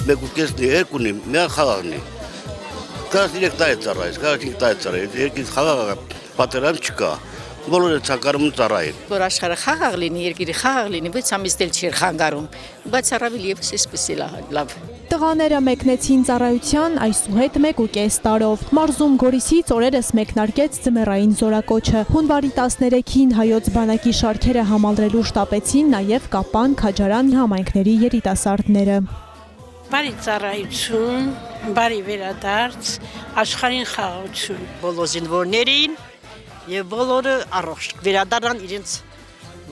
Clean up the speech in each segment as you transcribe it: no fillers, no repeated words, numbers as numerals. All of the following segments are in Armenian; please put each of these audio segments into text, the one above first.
1.5-ի, 2-ի, միան խաղաղնի։ Կա 3 տարի ծառայից, կա 5 տարի ծառայից, երկից խաղաղ պատերազմ չկա։ Բոլորը ցանկանում ծառայել։ Որ աշխարհը խաղաղ լինի, երկիրը խաղաղ լինի, բայց ամիստ էլ չի խանգարում։ Բայց առավել եւս էսպես է լավ։ Տղաները մեկնեցին ծառայության այսուհետ 1.5 տարով։ Մարզում Գորիսից օրերս մեկնարկեց ձմեռային զորակոչը։ Հունվարի 13-ին հայոց բանակի շարքերը համալրելու շտապեցին նաև Կապան, Քաջարան համայնքների երիտասարդները։ Բարի ծառայություն, բարի վերադարձ, աշխարհին խաղաղություն։ Բոլոր զինվորներին եւ բոլորը առողջ վերադառնան իրենց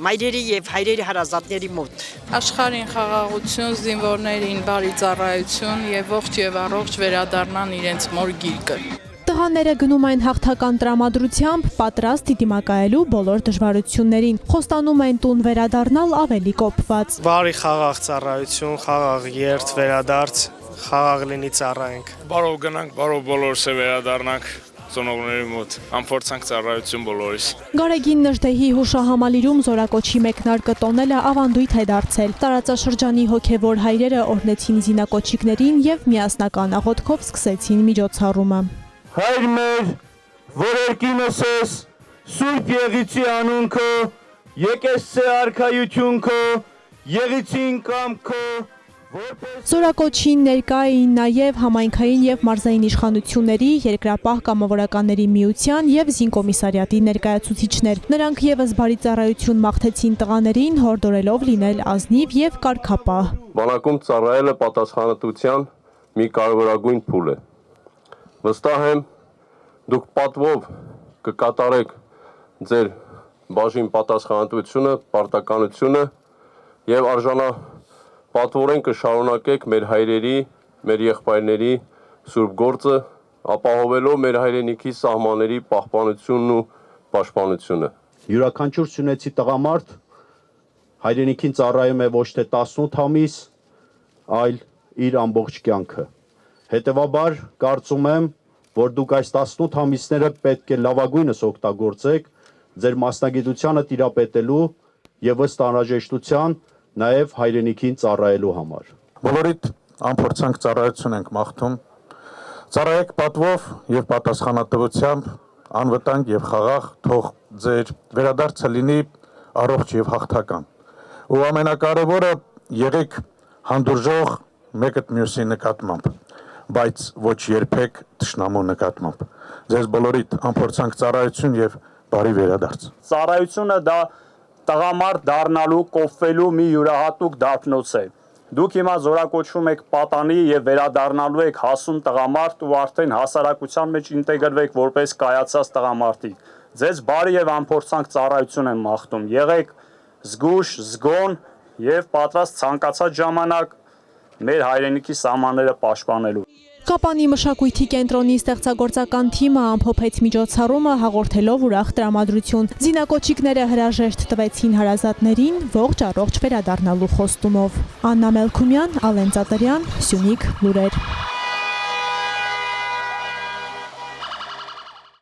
մայրերի եւ հայրերի հարազատների մոտ։ Աշխարհին խաղաղություն, զինվորներին բարի ծառայություն եւ ողջ եւ առողջ վերադառնան իրենց մոր գիրկը։ Տղաները գնում են հաղթական տրամադրությամբ, պատրաստ դիմակայելու բոլոր դժվարություններին։ Խոստանում են տուն վերադառնալ ավելի կոփված։ Բարի խաղաղ ծառայություն, խաղաղ երթ վերադարձ, խաղաղ լինի ծառայենք։ Բարով գնանք, բարով բոլորս վերադառնանք ծնողների մոտ, անփորձանք ծառայություն բոլորիս։ Գարեգին Նժդեհի հուշահամալիրում զորակոչի մեկնարկը տոնելը ավանդույթ է դարձել։ Տարածաշրջանի հոգևոր հայրերը օրհնեցին զինակոչիկներին եւ միասնական աղոթքով սկսեցին միջոցառումը։ Հայր մեր, որ երկինս ես, Սուրբ Եղիցի անուն քո, եկես ցե արքայություն քո, Եղիցին կամ քո։ Զորակոչին ներկա էին նաև համայնքային եւ մարզային իշխանությունների, երկրապահ կամավորականների միության եւ զինկոմիսարիատի ներկայացուցիչներ։ Նրանք եւս բարի ծառայություն մաղթեցին տղաներին, հորդորելով լինել ազնիվ եւ կարգապահ։ Բանակում ծառայելը պատասխանատվության մի կարևորագույն փուլ է։ Վստահ եմ, դուք պատվով կկատարեք ձեր բաժին պատասխանատվությունը, պարտականությունը եւ պատվորեն կշարունակեք մեր հայրերի, մեր եղբայրների սուրբ գործը, ապահովելով մեր հայրենիքի սահմանների պահպանությունն ու պաշտպանությունը։ Յուրաքանչյուր սյունեցի տղամարդ հայրենիքին ծառայում է ոչ թե 18 ամիս, այլ իր ամբողջ կյանքը։ Հետևաբար կարծում եմ, որ դուք այս 18 ամիսները պետք է լավագույնս օգտագործեք ձեր մասնագիտությանը տիրապետելու եւ ըստ անհրաժեշտության նաև հայրենիքին ծառայելու համար։ Բոլորիդ անփորձանք ծառայություն ենք մաղթում։ Ծառայեք պատվով եւ պատասխանատվությամբ, անվտանգ եւ խաղաղ, թող ձեր վերադարձը լինի առողջ եւ հաղթական։ Ու ամենակարևորը եղեք հանդուրժող մեկը մյուսի նկատմամբ, բայց ոչ երբեք թշնամու նկատմամբ։ Ձեզ բոլորիդ անփորձանք ծառայություն եւ բարի վերադարձ։ Ծառայությունը դա տղամարդ դառնալու, կոփվելու մի յուրահատուկ դարբնոց է։ Դուք հիմա զորակոչվում եք պատանի եւ վերադառնալու եք հասուն տղամարդ ու արդեն հասարակության մեջ ինտեգրվեք որպես կայացած տղամարդիկ։ Ձեզ բարի եւ անփորձանք ծառայություն եմ մաղթում։ Եղեք զգուշ, զգոն եւ պատրաստ ցանկացած ժամանակ մեր հայրենիքի սահմանները պաշտպանելու։ Կապանի մշակույթի կենտրոնի ստեղծագործական թիմը ամփոփեց միջոցառումը հաղորդելով ուրախ տրամադրություն։ Զինակոչիկները հրաժեշտ տվեցին հարազատներին ողջ առողջ վերադառնալու խոստումով։ Աննա Մելքումյան, Ալեն Ծատարյան, Սյունիք լուրեր։